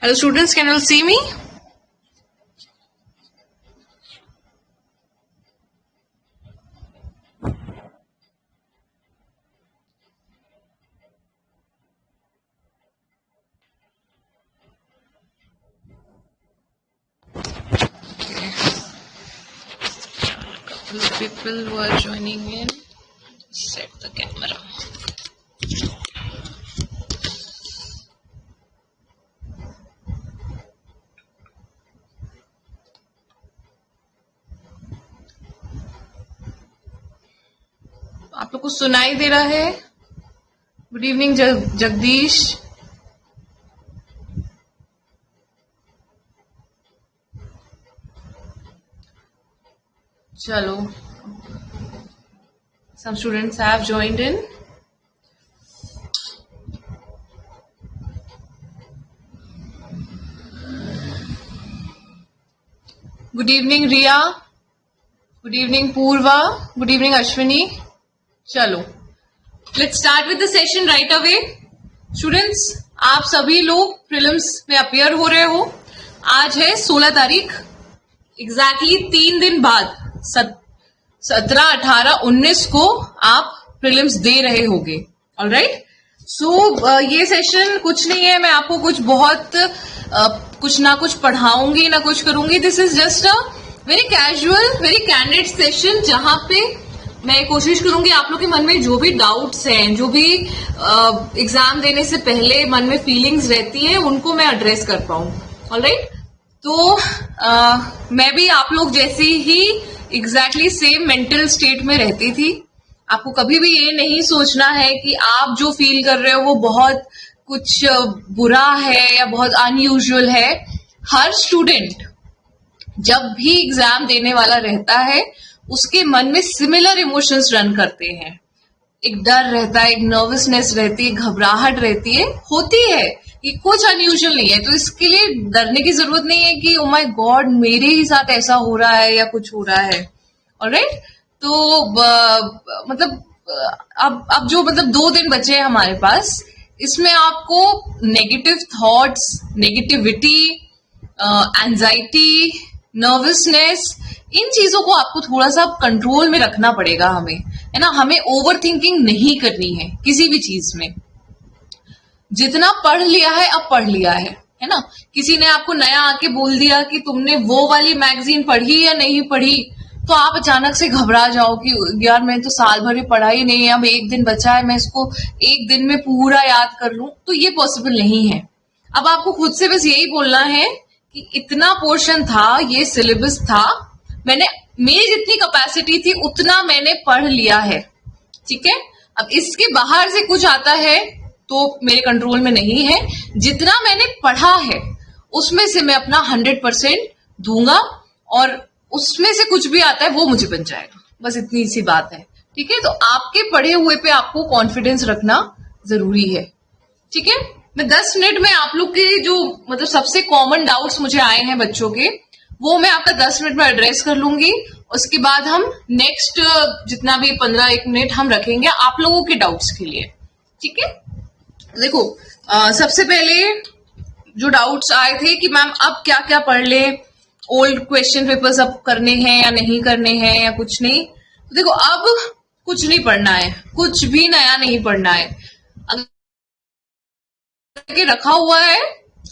Hello students, can you all see me? Couple of people who are joining in. Set the camera. आप लोग को सुनाई दे रहा है? Good evening Jagdish. चलो, some students have joined in. Good evening Riya. Good evening Purva. Good evening Ashwini. चलो, let's start with the session right away. Students, आप सभी लोग प्रीलिम्स में अपियर हो रहे हो. आज है 16 तारीख. एग्जैक्टली 3 दिन बाद 17, 18, 19 को आप प्रीलिम्स दे रहे होगे. ऑलराइट. सो ये सेशन कुछ नहीं है, मैं आपको कुछ बहुत कुछ ना कुछ पढ़ाऊंगी ना कुछ करूंगी. This is just a very casual, very candid session, जहां पे मैं कोशिश करूंगी आप लोग के मन में जो भी डाउट्स हैं, जो भी एग्जाम देने से पहले मन में फीलिंग्स रहती हैं, उनको मैं एड्रेस कर पाऊं. ऑलराइट. तो मैं भी आप लोग जैसी ही एग्जैक्टली सेम मेंटल स्टेट में रहती थी. आपको कभी भी ये नहीं सोचना है कि आप जो फील कर रहे हो वो बहुत कुछ बुरा है या बहुत अनयूजुअल है. हर स्टूडेंट जब भी एग्जाम देने वाला रहता है उसके मन में सिमिलर इमोशंस रन करते हैं. एक डर रहता है, एक नर्वसनेस रहती है, घबराहट रहती है, होती है. ये कुछ अनयूजुअल नहीं है, तो इसके लिए डरने की जरूरत नहीं है कि ओ माय गॉड मेरे ही साथ ऐसा हो रहा है या कुछ हो रहा है. ऑलराइट. तो मतलब अब जो 2 दिन बचे हैं हमारे पास, इसमें आपको negative thoughts, negativity, anxiety, nervousness, इन चीजों को आपको थोड़ा सा कंट्रोल में रखना पड़ेगा. हमें, है ना, हमें ओवर थिंकिंग नहीं करनी है किसी भी चीज में. जितना पढ़ लिया है अब पढ़ लिया है ना. किसी ने आपको नया आके बोल दिया कि तुमने वो वाली मैगजीन पढ़ी या नहीं पढ़ी, तो आप अचानक से घबरा जाओ कि यार मैं तो साल भर में पढ़ा ही नहीं है, अब 1 दिन बचा है, मैं इसको 1 दिन में पूरा याद कर लूं. तो ये पॉसिबल नहीं है. अब आपको खुद से बस यही बोलना है कि इतना पोर्शन था, ये सिलेबस था, मेरी जितनी कैपेसिटी थी उतना मैंने पढ़ लिया है. ठीक है. अब इसके बाहर से कुछ आता है तो मेरे कंट्रोल में नहीं है. जितना मैंने पढ़ा है उसमें से मैं अपना 100% दूंगा, और उसमें से कुछ भी आता है वो मुझे बन जाएगा. बस इतनी सी बात है. ठीक है. तो आपके पढ़े हुए पे आपको कॉन्फिडेंस रखना जरूरी है. ठीक है. मैं 10 मिनट में आप लोग के जो मतलब सबसे कॉमन डाउट्स मुझे आए हैं बच्चों के, वो मैं आपका 10 मिनट में एड्रेस कर लूंगी. उसके बाद हम नेक्स्ट जितना भी 15-1 मिनट हम रखेंगे आप लोगों के डाउट्स के लिए. ठीक है. देखो, सबसे पहले जो डाउट्स आए थे कि मैम अब क्या क्या पढ़ ले, ओल्ड क्वेश्चन पेपर्स अब करने हैं या नहीं करने हैं या कुछ नहीं. तो देखो, अब कुछ नहीं पढ़ना है, कुछ भी नया नहीं पढ़ना है. अगर रखा हुआ है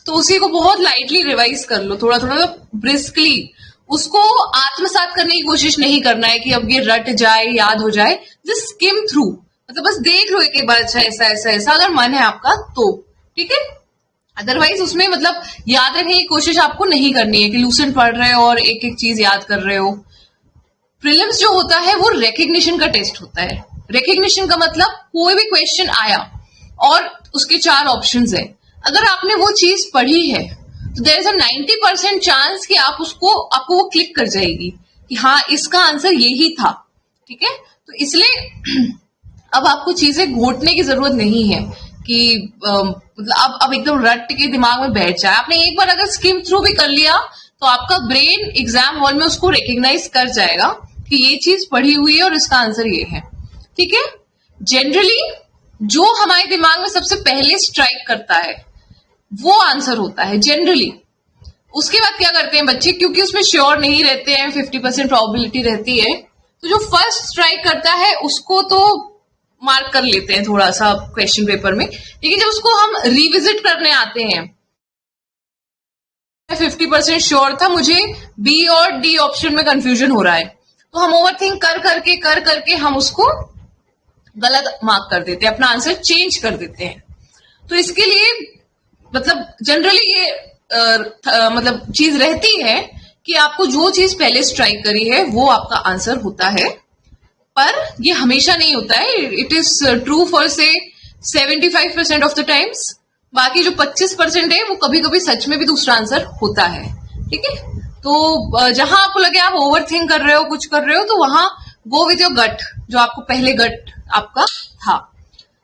तो उसी को बहुत लाइटली रिवाइज कर लो, थोड़ा थोड़ा ब्रिस्कली. उसको आत्मसात करने की कोशिश नहीं करना है कि अब ये रट जाए, याद हो जाए. जस्ट स्किम थ्रू, मतलब बस देख लो एक बार, अच्छा ऐसा ऐसा ऐसा, अगर मन है आपका तो. ठीक है. अदरवाइज उसमें मतलब याद रखने की कोशिश आपको नहीं करनी है कि लूसेंट पढ़ रहे हो और एक एक चीज याद कर रहे हो. प्रीलिम्स जो होता है वो रिकग्निशन का टेस्ट होता है. रिकग्निशन का मतलब कोई भी क्वेश्चन आया और उसके 4 ऑप्शंस है, अगर आपने वो चीज पढ़ी है तो देयर इज अ 90% चांस कि आपको वो क्लिक कर जाएगी कि हाँ इसका आंसर यही था. ठीक है. तो इसलिए अब आपको चीजें घोटने की जरूरत नहीं है कि मतलब अब एकदम रट के दिमाग में बैठ जाए. आपने एक बार अगर स्किम थ्रू भी कर लिया तो आपका ब्रेन एग्जाम हॉल में उसको रिकग्नाइज कर जाएगा कि ये चीज पढ़ी हुई है और इसका आंसर ये है. ठीक है. जनरली जो हमारे दिमाग में सबसे पहले स्ट्राइक करता है वो आंसर होता है जनरली। उसके बाद क्या करते हैं बच्चे, क्योंकि उसमें श्योर नहीं रहते हैं, 50% प्रोबेबिलिटी रहती है, तो जो फर्स्ट स्ट्राइक करता है उसको तो मार्क कर लेते हैं थोड़ा सा क्वेश्चन पेपर में, लेकिन जब उसको हम रिविजिट करने आते हैं, 50% श्योर था, मुझे बी और डी ऑप्शन में कंफ्यूजन हो रहा है, तो हम ओवरथिंक कर करके हम उसको गलत मार्क कर देते हैं, अपना आंसर चेंज कर देते हैं। तो इसके लिए मतलब जनरली ये मतलब चीज रहती है कि आपको जो चीज पहले स्ट्राइक करी है वो आपका आंसर होता है, पर ये हमेशा नहीं होता है। इट इज ट्रू फॉर से 75% ऑफ द टाइम्स। बाकी जो 25% है वो कभी कभी सच में भी दूसरा आंसर होता है। ठीक है, तो जहां आपको लगे आप ओवर थिंक कर रहे हो, कुछ कर रहे हो, तो वहां गो विथ योर गट, जो आपको पहले गट आपका था।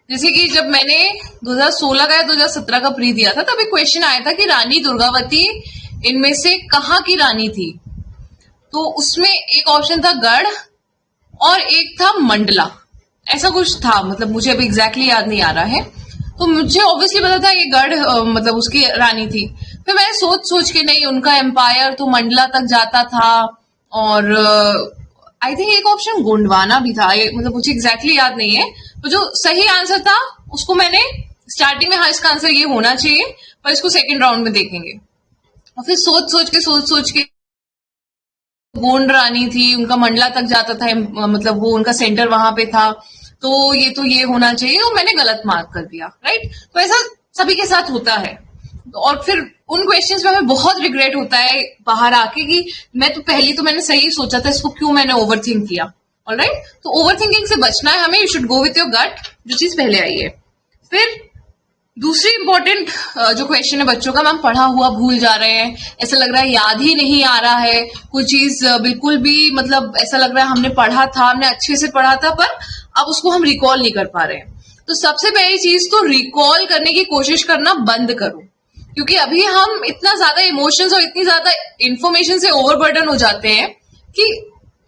जैसे कि जब मैंने 2016 का या 2017 का प्री दिया था, तब एक क्वेश्चन आया था कि रानी दुर्गावती इनमें से कहाँ की रानी थी, तो उसमें एक ऑप्शन था गढ़ और एक था मंडला, ऐसा कुछ था, मतलब मुझे अभी एग्जैक्टली याद नहीं आ रहा है। तो मुझे ऑब्वियसली पता था ये गढ़ मतलब उसकी रानी थी। फिर मैंने सोच के नहीं, उनका एम्पायर तो मंडला तक जाता था, और आई थिंक एक ऑप्शन गोंडवाना भी था, मतलब मुझे एग्जैक्टली याद नहीं है। तो जो सही आंसर था उसको मैंने स्टार्टिंग में, हाँ इसका आंसर ये होना चाहिए, पर इसको सेकंड राउंड में देखेंगे। और फिर सोच के गोंड रानी थी, उनका मंडला तक जाता था, मतलब वो उनका सेंटर वहां पे था, तो ये होना चाहिए, और मैंने गलत मार्क कर दिया। राइट, तो ऐसा सभी के साथ होता है। और फिर उन क्वेश्चंस में हमें बहुत रिग्रेट होता है बाहर आके कि मैं तो पहले तो मैंने सही सोचा था, इसको क्यों मैंने ओवरथिंक किया। ऑलराइट, तो ओवरथिंकिंग से बचना है हमें। You should go with your gut, जो चीज पहले आई है। फिर दूसरी इंपॉर्टेंट जो क्वेश्चन है बच्चों का, मैम पढ़ा हुआ भूल जा रहे हैं, ऐसा लग रहा है याद ही नहीं आ रहा है, कोई चीज बिल्कुल भी, मतलब ऐसा लग रहा है हमने पढ़ा था, हमने अच्छे से पढ़ा था, पर अब उसको हम रिकॉल नहीं कर पा रहे हैं। तो सबसे पहली चीज तो रिकॉल करने की कोशिश करना बंद करो, क्योंकि अभी हम इतना ज्यादा इमोशंस और इतनी ज्यादा इंफॉर्मेशन से ओवरबर्डन हो जाते हैं कि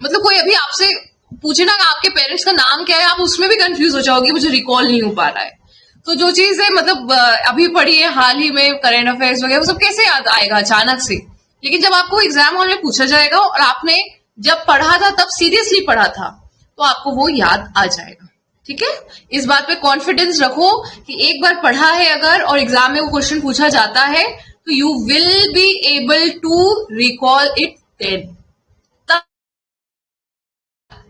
मतलब कोई अभी आपसे पूछे ना आपके पेरेंट्स का नाम क्या है, आप उसमें भी कंफ्यूज हो जाओगे, मुझे रिकॉल नहीं हो पा रहा है। तो जो चीज है मतलब अभी पढ़ी है हाल ही में, करंट अफेयर्स वगैरह, वो सब कैसे याद आएगा अचानक से। लेकिन जब आपको एग्जाम हॉल में पूछा जाएगा और आपने जब पढ़ा था तब सीरियसली पढ़ा था, तो आपको वो याद आ जाएगा। ठीक है, इस बात पे कॉन्फिडेंस रखो कि एक बार पढ़ा है अगर और एग्जाम में वो क्वेश्चन पूछा जाता है, तो you will be able to recall it then, तब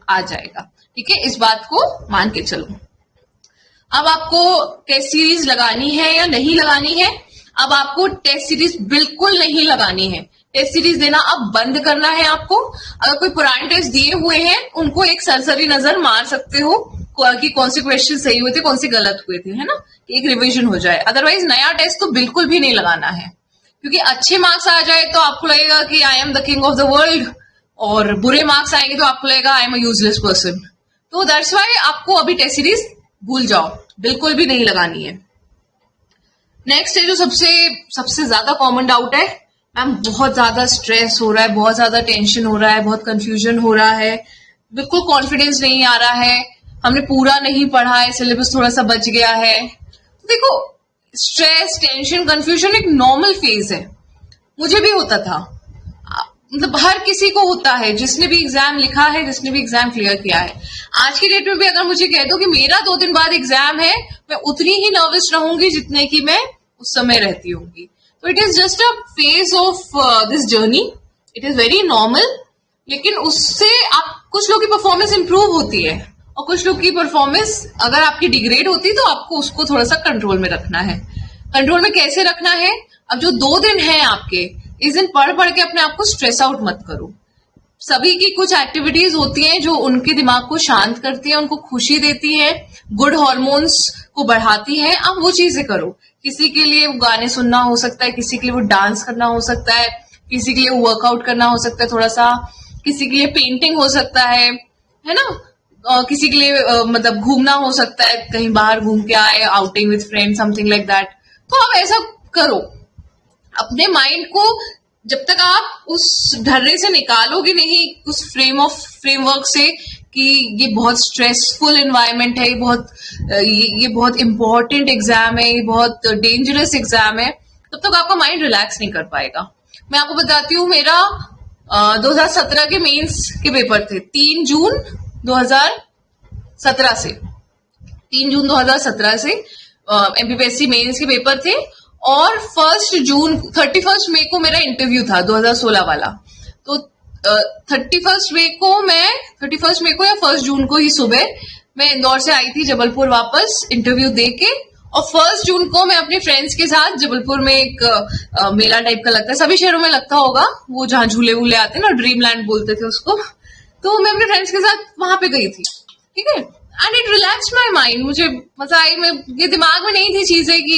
आ जाएगा। ठीक है, इस बात को मान के चलो। अब आपको टेस्ट सीरीज लगानी है या नहीं लगानी है? अब आपको टेस्ट सीरीज बिल्कुल नहीं लगानी है, टेस्ट सीरीज देना अब बंद करना है आपको। अगर कोई पुराने टेस्ट दिए हुए हैं उनको एक सरसरी नजर मार सकते हो कि कौन से क्वेश्चन सही हुए थे, कौन से गलत हुए थे, है ना, एक रिवीजन हो जाए। अदरवाइज नया टेस्ट तो बिल्कुल भी नहीं लगाना है, क्योंकि अच्छे मार्क्स आ जाए तो आपको लगेगा कि I am the king of the world, और बुरे मार्क्स आएंगे तो आपको लगेगा I am a useless person. तो दैट्स व्हाई आपको अभी टेस्ट सीरीज भूल जाओ, बिल्कुल भी नहीं लगानी है। नेक्स्ट है जो सबसे ज्यादा कॉमन डाउट है, मैम बहुत ज्यादा स्ट्रेस हो रहा है, बहुत ज्यादा टेंशन हो रहा है, बहुत कंफ्यूजन हो रहा है, बिल्कुल कॉन्फिडेंस नहीं आ रहा है, हमने पूरा नहीं पढ़ा है, सिलेबस थोड़ा सा बच गया है। तो देखो, स्ट्रेस, टेंशन, कंफ्यूजन एक नॉर्मल फेज है, मुझे भी होता था, मतलब हर किसी को होता है, जिसने भी एग्जाम लिखा है, जिसने भी एग्जाम क्लियर किया है। आज की डेट में भी अगर मुझे कह दो कि मेरा 2 दिन बाद एग्जाम है, मैं उतनी ही नर्वस रहूंगी जितने की मैं उस समय रहती होंगी। तो it is just a phase of this journey, it is very normal. लेकिन उससे आप कुछ लोग की परफॉर्मेंस इंप्रूव होती है और कुछ लोग की परफॉर्मेंस अगर आपकी डिग्रेड होती है, तो आपको उसको थोड़ा सा कंट्रोल में रखना है। कंट्रोल में कैसे रखना है? अब जो 2 दिन है आपके, इस दिन पढ़ के अपने आप को स्ट्रेस आउट मत करो। सभी की कुछ एक्टिविटीज होती हैं जो उनके दिमाग को शांत करती है, उनको खुशी देती है, गुड हार्मोन्स को बढ़ाती है, आप वो चीजें करो। किसी के लिए वो गाने सुनना हो सकता है, किसी के लिए वो डांस करना हो सकता है, किसी के लिए वर्कआउट करना हो सकता है थोड़ा सा, किसी के लिए पेंटिंग हो सकता है ना, किसी के लिए मतलब घूमना हो सकता है, कहीं बाहर घूम के आए, outing with friend, something like that. तो आप ऐसा करो, अपने माइंड को जब तक आप उस ढर्रे से निकालोगे नहीं, उस फ्रेमवर्क से कि ये बहुत स्ट्रेसफुल एनवायरनमेंट है, ये बहुत इंपॉर्टेंट एग्जाम है, ये बहुत डेंजरस एग्जाम है, तब तक आपका माइंड रिलैक्स नहीं कर पाएगा। मैं आपको बताती हूँ, मेरा 2017 के मेंस के पेपर थे 3 जून 2017 से 3 जून 2017 से एमपीपीएससी मेंस के पेपर थे, और 31 मई को मेरा इंटरव्यू था 2016 वाला। तो 31 मई को या 1 जून को ही सुबह मैं इंदौर से आई थी जबलपुर वापस इंटरव्यू दे के, और 1 जून को मैं अपने फ्रेंड्स के साथ जबलपुर में एक मेला टाइप का लगता है, सभी शहरों में लगता होगा, वो जहाँ झूले वूले आते हैं ना, ड्रीम लैंड बोलते थे उसको, तो मैं अपने फ्रेंड्स के साथ वहां पे गई थी, ठीक है। And it relax my mind, मुझे मजा आई। मैं ये दिमाग में नहीं थी चीजें कि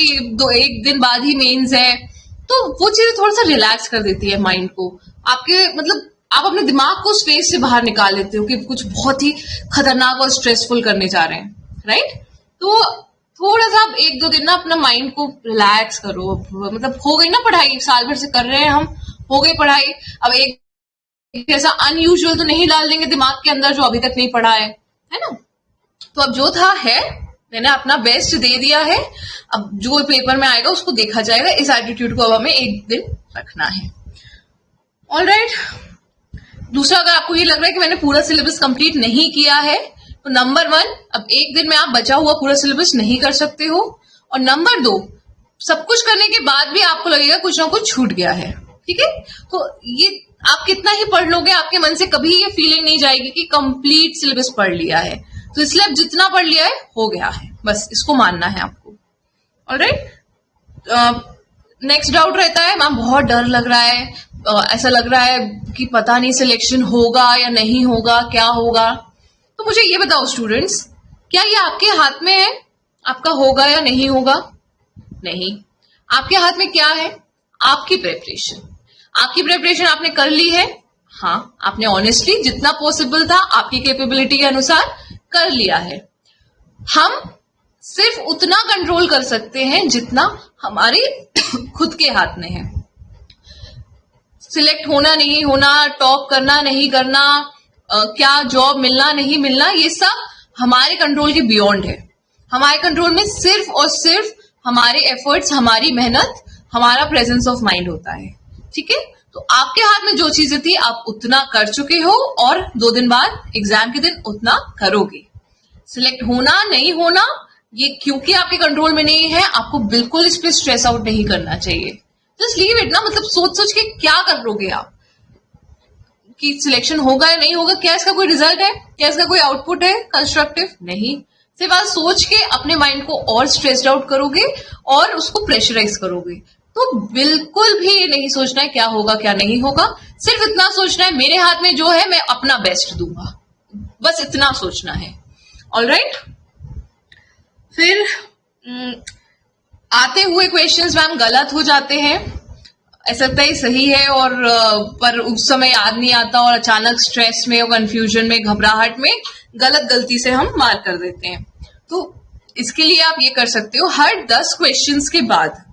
एक दिन बाद ही मेंस है, तो वो चीजें थोड़ा सा रिलैक्स कर देती है माइंड को। आपके मतलब आप अपने दिमाग को स्पेस से बाहर निकाल लेते हो कि कुछ बहुत ही खतरनाक और स्ट्रेसफुल करने जा रहे हैं, राइट। तो थोड़ा सा आप 1-2 दिन ना अपना माइंड को रिलैक्स करो। मतलब हो गई ना पढ़ाई, साल भर से कर रहे हैं हम, हो गई पढ़ाई, अब एक ऐसा अनयूजुअल तो नहीं डाल देंगे दिमाग के अंदर जो अभी तक नहीं पढ़ा है ना। तो अब जो था है, मैंने अपना बेस्ट दे दिया है, अब जो पेपर में आएगा उसको देखा जाएगा। इस एटीट्यूड को अब हमें एक दिन रखना है। ऑलराइट। दूसरा, अगर आपको ये लग रहा है कि मैंने पूरा सिलेबस कंप्लीट नहीं किया है, तो नंबर 1, अब एक दिन में आप बचा हुआ पूरा सिलेबस नहीं कर सकते हो, और नंबर 2, सब कुछ करने के बाद भी आपको लगेगा कुछ ना कुछ छूट गया है, ठीक है। तो ये आप कितना ही पढ़ लोगे, आपके मन से कभी ये फीलिंग नहीं जाएगी कि कंप्लीट सिलेबस पढ़ लिया है। तो इसलिए अब जितना पढ़ लिया है हो गया है, बस इसको मानना है आपको। ऑलराइट। नेक्स्ट डाउट रहता है, मैम बहुत डर लग रहा है, ऐसा लग रहा है कि पता नहीं सिलेक्शन होगा या नहीं होगा, क्या होगा। तो मुझे ये बताओ स्टूडेंट्स, क्या ये आपके हाथ में है आपका होगा या नहीं होगा? नहीं। आपके हाथ में क्या है? आपकी प्रेपरेशन। आपकी प्रेपरेशन आपने कर ली है, हाँ, आपने ऑनेस्टली जितना पॉसिबल था आपकी कैपेबिलिटी के अनुसार कर लिया है। हम सिर्फ उतना कंट्रोल कर सकते हैं जितना हमारे खुद के हाथ में है। सिलेक्ट होना नहीं होना, टॉप करना नहीं करना, क्या जॉब मिलना नहीं मिलना, ये सब हमारे कंट्रोल के बियॉन्ड है। हमारे कंट्रोल में सिर्फ और सिर्फ हमारे एफर्ट्स, हमारी मेहनत, हमारा प्रेजेंस ऑफ माइंड होता है, ठीक है। तो आपके हाथ में जो चीजें थी आप उतना कर चुके हो, और 2 दिन बाद एग्जाम के दिन उतना करोगे। सिलेक्ट होना नहीं होना ये क्योंकि आपके कंट्रोल में नहीं है, आपको बिल्कुल इस पे स्ट्रेस आउट नहीं करना चाहिए। जस्ट लीव इट ना, मतलब सोच सोच के क्या करोगे आप कि सिलेक्शन होगा या नहीं होगा, क्या इसका कोई रिजल्ट है, क्या इसका कोई आउटपुट है कंस्ट्रक्टिव? नहीं। सिर्फ आप सोच के अपने माइंड को और स्ट्रेस्ड आउट करोगे और उसको प्रेशराइज करोगे। तो बिल्कुल भी ये नहीं सोचना है क्या होगा क्या नहीं होगा, सिर्फ इतना सोचना है मेरे हाथ में जो है मैं अपना बेस्ट दूंगा, बस इतना सोचना है। ऑलराइट। फिर आते हुए क्वेश्चंस मैम गलत हो जाते हैं, ऐसा लगता है सही है और पर उस समय याद नहीं आता, और अचानक स्ट्रेस में और कंफ्यूजन में, घबराहट में गलती से हम मार कर देते हैं। तो इसके लिए आप ये कर सकते हो, हर 10 क्वेश्चंस के बाद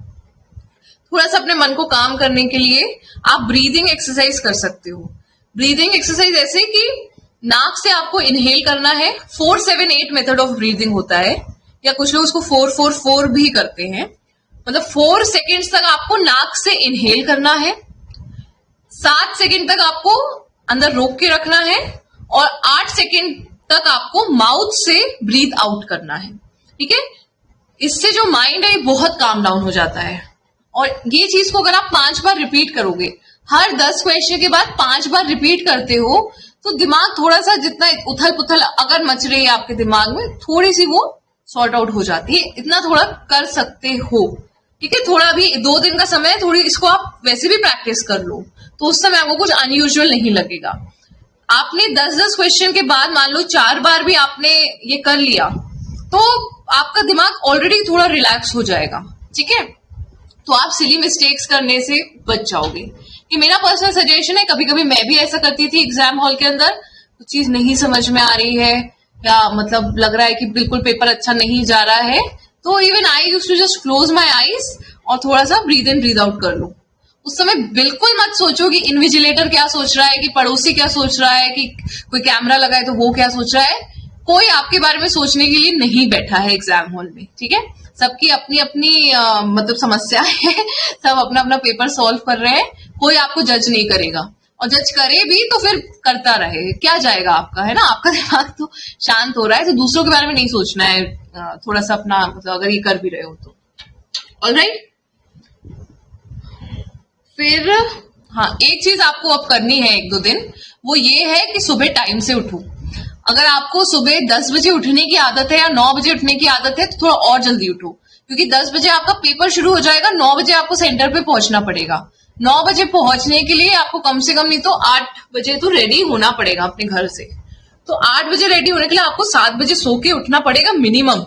थोड़ा सा अपने मन को काम करने के लिए आप ब्रीदिंग एक्सरसाइज कर सकते हो। ब्रीदिंग एक्सरसाइज ऐसे कि नाक से आपको इनहेल करना है, 4-7-8 मेथड ऑफ ब्रीदिंग होता है, या कुछ लोग उसको 4-4-4 भी करते हैं। मतलब 4 सेकेंड्स तक आपको नाक से इनहेल करना है, 7 सेकेंड तक आपको अंदर रोक के रखना है, और 8 सेकेंड तक आपको माउथ से ब्रीथ आउट करना है, ठीक है। इससे जो माइंड है बहुत काम डाउन हो जाता है, और ये चीज को अगर आप 5 बार रिपीट करोगे, हर 10 क्वेश्चन के बाद 5 बार रिपीट करते हो, तो दिमाग थोड़ा सा, जितना उथल पुथल अगर मच रही है आपके दिमाग में, थोड़ी सी वो सॉर्ट आउट हो जाती है। इतना थोड़ा कर सकते हो, ठीक है। थोड़ा भी 2 दिन का समय है, थोड़ी इसको आप वैसे भी प्रैक्टिस कर लो, तो उस समय आपको कुछ अनयूजुअल नहीं लगेगा। आपने 10-10 क्वेश्चन के बाद मान लो 4 बार भी आपने ये कर लिया, तो आपका दिमाग ऑलरेडी थोड़ा रिलैक्स हो जाएगा, ठीक है। तो आप सिली मिस्टेक्स करने से बच जाओगे। ये मेरा पर्सनल सजेशन है। कभी कभी मैं भी ऐसा करती थी एग्जाम हॉल के अंदर, तो चीज नहीं समझ में आ रही है या मतलब लग रहा है कि बिल्कुल पेपर अच्छा नहीं जा रहा है, तो even I used to just close my eyes और थोड़ा सा ब्रीद इन ब्रीद आउट कर लो। उस समय बिल्कुल मत सोचो कि इन्विजिलेटर क्या सोच रहा है, कि पड़ोसी क्या सोच रहा है, कि कोई कैमरा लगा है तो वो क्या सोच रहा है। कोई आपके बारे में सोचने के लिए नहीं बैठा है एग्जाम हॉल में, ठीक है। सबकी अपनी अपनी मतलब समस्या है, सब अपना अपना पेपर सॉल्व कर रहे हैं, कोई आपको जज नहीं करेगा, और जज करे भी तो फिर करता रहे, क्या जाएगा आपका, है ना। आपका दिमाग तो शांत हो रहा है, तो दूसरों के बारे में नहीं सोचना है, थोड़ा सा अपना मतलब अगर ये कर भी रहे हो तो ऑलराइट। फिर हाँ, एक चीज आपको अब करनी है 1-2 दिन, वो ये है कि सुबह टाइम से उठो। अगर आपको सुबह 10 बजे उठने की आदत है या 9 बजे उठने की आदत है तो थोड़ा और जल्दी उठो, क्योंकि 10 बजे आपका पेपर शुरू हो जाएगा, 9 बजे आपको सेंटर पे पहुंचना पड़ेगा। 9 बजे पहुंचने के लिए आपको कम से कम नहीं तो 8 बजे तो रेडी होना पड़ेगा अपने घर से। तो 8 बजे रेडी होने के लिए आपको 7 बजे सो के उठना पड़ेगा मिनिमम।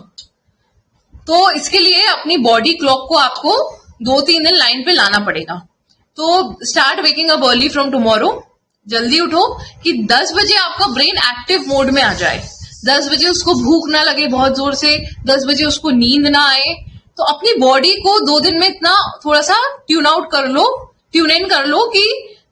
तो इसके लिए अपनी बॉडी क्लॉक को आपको 2-3 दिन लाइन पे लाना पड़ेगा। तो start waking up early from tomorrow, जल्दी उठो कि 10 बजे आपका ब्रेन एक्टिव मोड में आ जाए, 10 बजे उसको भूख ना लगे बहुत जोर से, 10 बजे उसको नींद ना आए। तो अपनी बॉडी को 2 दिन में इतना थोड़ा सा ट्यून आउट कर लो, ट्यून इन कर लो कि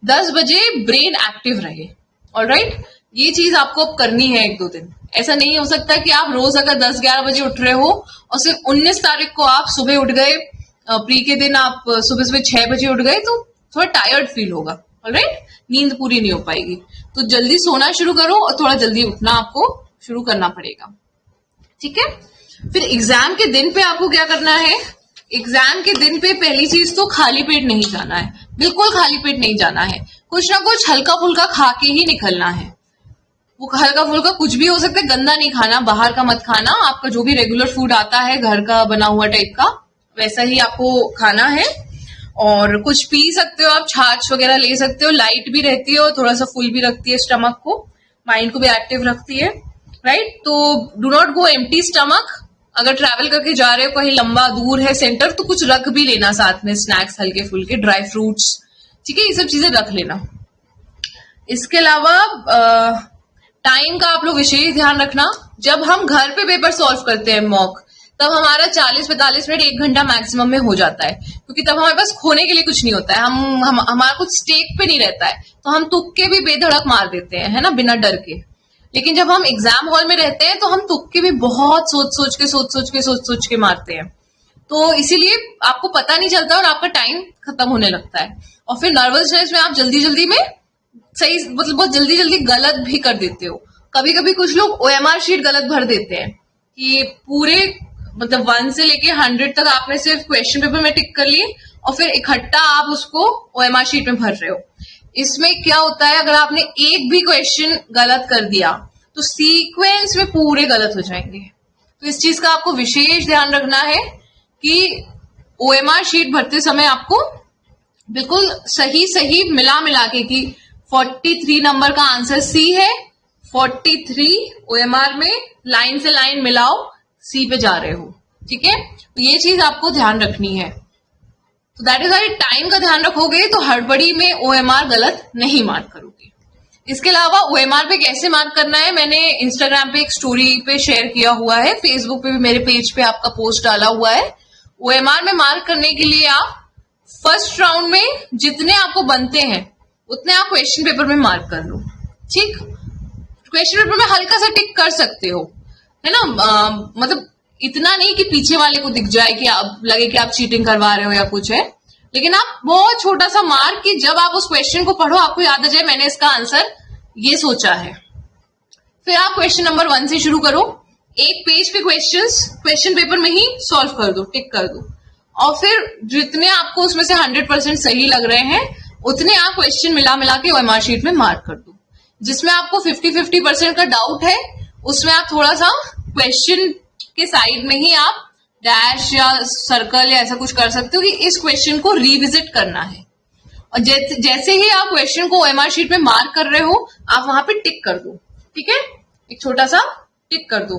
10 बजे ब्रेन एक्टिव रहे, ऑलराइट। ये चीज आपको अब करनी है 1-2 दिन। ऐसा नहीं हो सकता कि आप रोज अगर 10-11 बजे उठ रहे हो और सिर्फ 19 तारीख को आप सुबह उठ गए, प्री के दिन आप सुबह सुबह 6 बजे उठ गए, तो थोड़ा टायर्ड फील होगा, ऑलराइट, नींद पूरी नहीं हो पाएगी। तो जल्दी सोना शुरू करो और थोड़ा जल्दी उठना आपको शुरू करना पड़ेगा, ठीक है। फिर एग्जाम के दिन पे आपको क्या करना है, एग्जाम के दिन पे पहली चीज तो खाली पेट नहीं जाना है, बिल्कुल खाली पेट नहीं जाना है, कुछ ना कुछ हल्का फुल्का खा के ही निकलना है। वो हल्का फुल्का कुछ भी हो सकता है, गंदा नहीं खाना, बाहर का मत खाना, आपका जो भी रेगुलर फूड आता है घर का बना हुआ टाइप का वैसा ही आपको खाना है। और कुछ पी सकते हो आप, छाछ वगैरह ले सकते हो, लाइट भी रहती है और थोड़ा सा फुल भी रखती है स्टमक को, माइंड को भी एक्टिव रखती है, राइट। तो do not go empty stomach. अगर ट्रैवल करके जा रहे हो कहीं लंबा दूर है सेंटर, तो कुछ रख भी लेना साथ में, स्नैक्स हल्के फुल्के, ड्राई फ्रूट्स, ठीक है, ये सब चीजें रख लेना। इसके अलावा टाइम का आप लोग विशेष ध्यान रखना। जब हम घर पे पेपर सॉल्व करते हैं मॉक, तब हमारा 40-45 मिनट 1 घंटा मैक्सिमम में हो जाता है, क्योंकि तब हमारे पास खोने के लिए कुछ नहीं होता है, हमारा कुछ स्टेक पे नहीं रहता है, तो हम तुक्के भी बेधड़क मार देते हैं, है ना, बिना डर के। लेकिन जब हम एग्जाम हॉल में रहते हैं तो हम तुक्के भी बहुत सोच सोच के मारते हैं, तो इसीलिए आपको पता नहीं चलता और आपका टाइम खत्म होने लगता है। और फिर नर्वसनेस में आप जल्दी जल्दी में सही मतलब बहुत जल्दी जल्दी गलत भी कर देते हो। कभी कभी कुछ लोग OMR शीट गलत भर देते हैं कि पूरे मतलब 1 से लेके 100 तक आपने सिर्फ क्वेश्चन पेपर में टिक कर लिए और फिर इकट्ठा आप उसको OMR शीट में भर रहे हो। इसमें क्या होता है, अगर आपने एक भी क्वेश्चन गलत कर दिया तो सीक्वेंस में पूरे गलत हो जाएंगे। तो इस चीज का आपको विशेष ध्यान रखना है कि OMR शीट भरते समय आपको बिल्कुल सही मिला के कि 43 नंबर का आंसर C है, 43 OMR में लाइन से लाइन मिलाओ, C पे जा रहे हो, ठीक है। तो ये चीज आपको ध्यान रखनी है। तो दैट इज वाई टाइम का ध्यान रखोगे तो हड़बड़ी में OMR गलत नहीं मार्क करोगे। इसके अलावा OMR पे कैसे मार्क करना है मैंने इंस्टाग्राम पे एक स्टोरी पे शेयर किया हुआ है, फेसबुक पे भी मेरे पेज पे आपका पोस्ट डाला हुआ है। OMR में मार्क करने के लिए आप फर्स्ट राउंड में जितने आपको बनते हैं उतने आप क्वेश्चन पेपर में मार्क कर लो, ठीक। क्वेश्चन पेपर में हल्का सा टिक कर सकते हो, है ना, मतलब इतना नहीं कि पीछे वाले को दिख जाए कि आप लगे कि आप चीटिंग करवा रहे हो या कुछ है, लेकिन आप बहुत छोटा सा मार्क कि जब आप उस क्वेश्चन को पढ़ो आपको याद आ जाए मैंने इसका आंसर ये सोचा है। फिर आप क्वेश्चन नंबर 1 से शुरू करो, एक पेज पे क्वेश्चन पेपर में ही सॉल्व कर दो, टिक कर दो, और फिर जितने आपको उसमें से 100% सही लग रहे हैं उतने आप क्वेश्चन मिला के OMR शीट में मार्क कर दो। जिसमें आपको 50-50% का डाउट है उसमें आप थोड़ा सा क्वेश्चन के साइड में ही आप डैश या सर्कल या ऐसा कुछ कर सकते हो कि इस क्वेश्चन को रिविजिट करना है। और जैसे ही आप क्वेश्चन को OMR शीट में मार्क कर रहे हो आप वहां पे टिक कर दो, ठीक है, एक छोटा सा टिक कर दो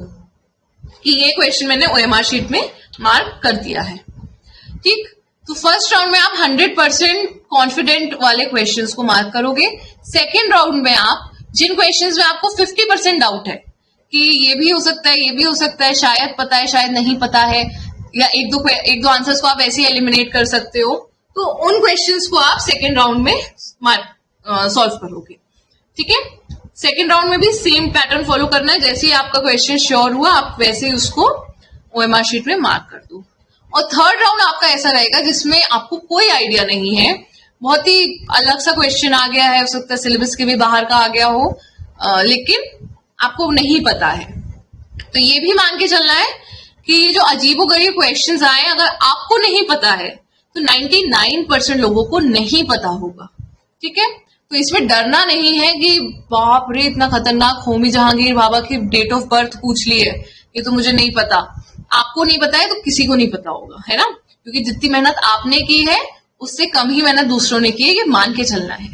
कि ये क्वेश्चन मैंने OMR शीट में मार्क कर दिया है, ठीक। तो फर्स्ट राउंड में आप 100% कॉन्फिडेंट वाले क्वेश्चंस को मार्क करोगे। सेकेंड राउंड में आप जिन क्वेश्चंस में आपको 50% डाउट है कि ये भी हो सकता है, ये भी हो सकता है, शायद पता है, शायद नहीं पता है, या एक दो आंसर्स को आप ऐसे एलिमिनेट कर सकते हो, तो उन क्वेश्चंस को आप सेकेंड राउंड में सॉल्व करोगे, ठीक है। सेकेंड राउंड में भी सेम पैटर्न फॉलो करना है, जैसे ही आपका क्वेश्चन श्योर हुआ आप वैसे ही उसको ओएमआर शीट में मार्क कर दो। और थर्ड राउंड आपका ऐसा रहेगा जिसमें आपको कोई आइडिया नहीं है, बहुत ही अलग सा क्वेश्चन आ गया है, हो सकता है सिलेबस के भी बाहर का आ गया हो, लेकिन आपको नहीं पता है, तो ये भी मान के चलना है कि ये जो अजीबोगरीब क्वेश्चंस आए अगर आपको नहीं पता है तो 99% लोगों को नहीं पता होगा। ठीक है, तो इसमें डरना नहीं है कि बाप रे इतना खतरनाक होमी जहांगीर बाबा की डेट ऑफ बर्थ पूछ ली है, ये तो मुझे नहीं पता। आपको नहीं पता है तो किसी को नहीं पता होगा, है ना, क्योंकि जितनी मेहनत आपने की है उससे कम ही मेहनत दूसरों ने की है, ये मान के चलना है।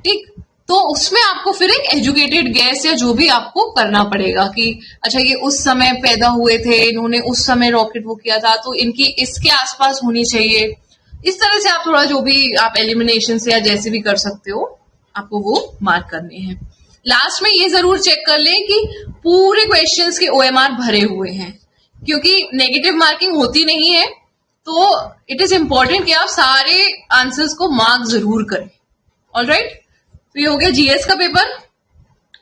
ठीक, तो उसमें आपको फिर एक एजुकेटेड गैस या जो भी आपको करना पड़ेगा कि अच्छा ये उस समय पैदा हुए थे, इन्होंने उस समय रॉकेट वो किया था, तो इनकी इसके आसपास होनी चाहिए। इस तरह से आप थोड़ा जो भी आप एलिमिनेशन से या जैसे भी कर सकते हो आपको वो मार्क करने हैं। लास्ट में ये जरूर चेक कर लें कि पूरे क्वेश्चंस के ओएमआर भरे हुए हैं, क्योंकि नेगेटिव मार्किंग होती नहीं है, तो इट इज इंपॉर्टेंट कि आप सारे आंसर्स को मार्क जरूर करें। ऑलराइट, तो ये हो गया जीएस का पेपर।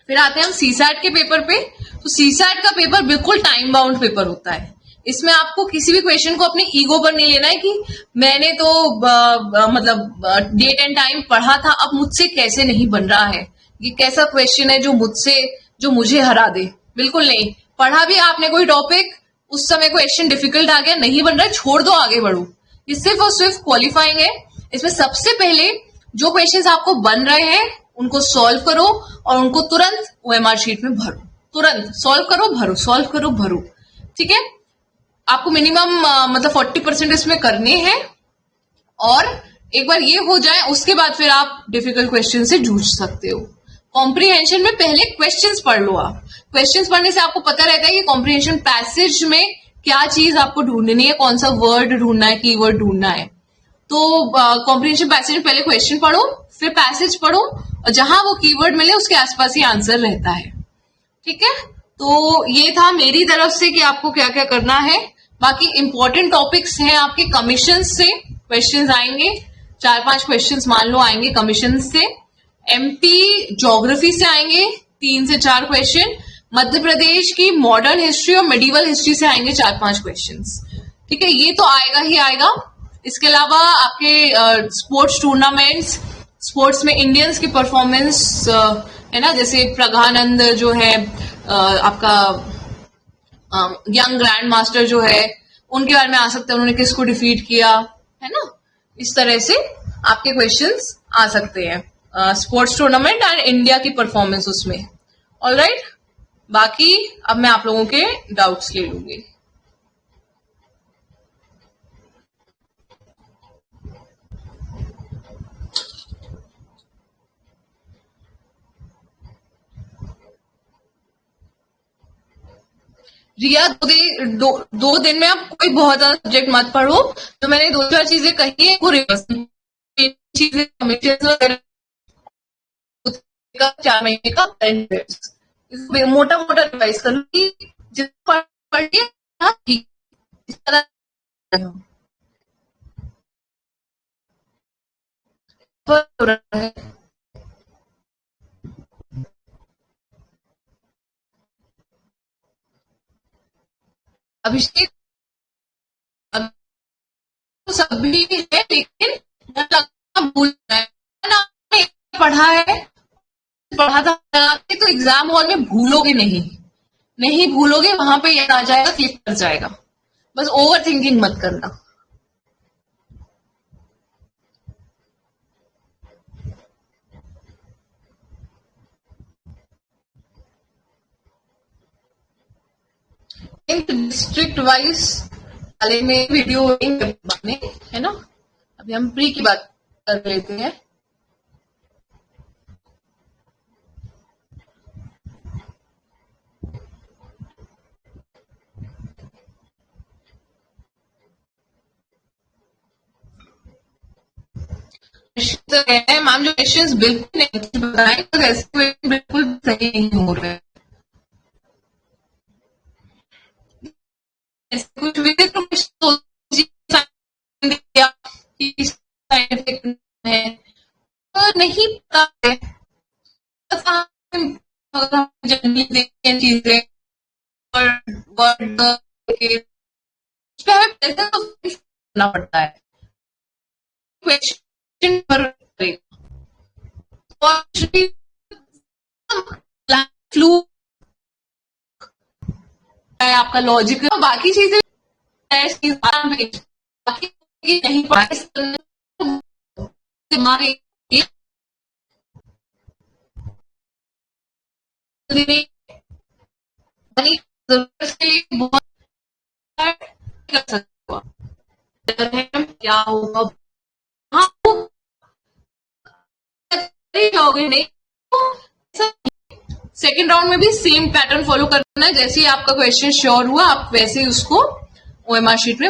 फिर आते हैं हम सीसैट के पेपर पे। तो सीसैट का पेपर बिल्कुल टाइम बाउंड पेपर होता है। इसमें आपको किसी भी क्वेश्चन को अपने ईगो पर नहीं लेना है कि मैंने तो मतलब डेट एंड टाइम पढ़ा था, अब मुझसे कैसे नहीं बन रहा है, ये कैसा क्वेश्चन है जो मुझे हरा दे। बिल्कुल नहीं, पढ़ा भी आपने कोई टॉपिक, उस समय क्वेश्चन डिफिकल्ट आ गया, नहीं बन रहा है, छोड़ दो, आगे बढ़ो। ये सिर्फ और सिर्फ क्वालिफाइंग है। इसमें सबसे पहले जो क्वेश्चंस आपको बन रहे हैं उनको सॉल्व करो और उनको तुरंत ओएमआर शीट में भरो। तुरंत सॉल्व करो, भरो, सॉल्व करो, भरो। ठीक है, आपको मिनिमम मतलब 40% इसमें करने हैं, और एक बार ये हो जाए उसके बाद फिर आप डिफिकल्ट क्वेश्चन से जूझ सकते हो। कॉम्प्रिहेंशन में पहले क्वेश्चंस पढ़ लो। आप क्वेश्चंस पढ़ने से आपको पता रहता है कि कॉम्प्रिहेंशन पैसेज में क्या चीज आपको ढूंढनी है, कौन सा वर्ड ढूंढना है, कीवर्ड ढूंढना है। तो कॉम्प्रिहेंशन पैसेज में पहले क्वेश्चन पढ़ो, फिर पैसेज पढ़ो, और जहां वो कीवर्ड मिले उसके आसपास ही आंसर रहता है। ठीक है, तो ये था मेरी तरफ से कि आपको क्या क्या करना है। बाकी इंपॉर्टेंट टॉपिक्स हैं आपके कमीशन से क्वेश्चंस आएंगे, 4-5 क्वेश्चंस मान लो आएंगे कमीशन से। एमपी ज्योग्राफी से आएंगे 3 से 4 क्वेश्चन। मध्य प्रदेश की मॉडर्न हिस्ट्री और मेडिवल हिस्ट्री से आएंगे 4-5 क्वेश्चंस। ठीक है, ये तो आएगा ही आएगा। इसके अलावा आपके स्पोर्ट्स टूर्नामेंट्स, स्पोर्ट्स में इंडियंस की परफॉर्मेंस है ना, जैसे प्रज्ञानंद जो है आपका यंग ग्रैंड मास्टर जो है, उनके बारे में आ सकते हैं, उन्होंने किसको डिफीट किया, है ना। इस तरह से आपके क्वेश्चंस आ सकते हैं स्पोर्ट्स टूर्नामेंट एंड इंडिया की परफॉर्मेंस उसमें। ऑलराइट, बाकी अब मैं आप लोगों के डाउट्स ले लूंगी। रिया, दो दिन में आप कोई बहुत ज्यादा सब्जेक्ट मत पढ़ो। तो मैंने 2-4 चीजें कही है वो रिवर्स चीजें, 4 महीने का करंट अफेयर्स मोटा मोटा रिवाइज कर लो कि जितना पढ़ लिया ठीक, इस तरह है। अभिषेक, अब तो सभी है, लेकिन भूल रहा है ना, पढ़ा है, पढ़ा था तो एग्जाम हॉल में भूलोगे नहीं, नहीं भूलोगे, वहां पे याद आ जाएगा, क्लिक कर जाएगा। बस ओवर थिंकिंग मत करना। डिस्ट्रिक्ट वाइज वाले में वीडियो में है ना, अभी हम प्री की बात कर लेते हैं। मैम जो क्वेश्चंस बिल्कुल नहीं बताए, तो ऐसे बिल्कुल सही नहीं हो रहे, कुछ भी तो है तो नहीं पता है, अगर हम जनरली देखें चीजें और वर्ड उस पर हमें प्रेजेंस ऑफ करना पड़ता है, क्वेश्चन पर फ्लू है आपका लॉजिक, बाकी चीजें बाकी नहीं दिमाग जरूरत से बहुत कर सकते हो, क्या होगा हाँ जाओगे नहीं। सेकेंड राउंड में भी सेम पैटर्न फॉलो करना है, जैसे ही आपका क्वेश्चन श्योर हुआ आप वैसे ही उसको ओएमआर शीट में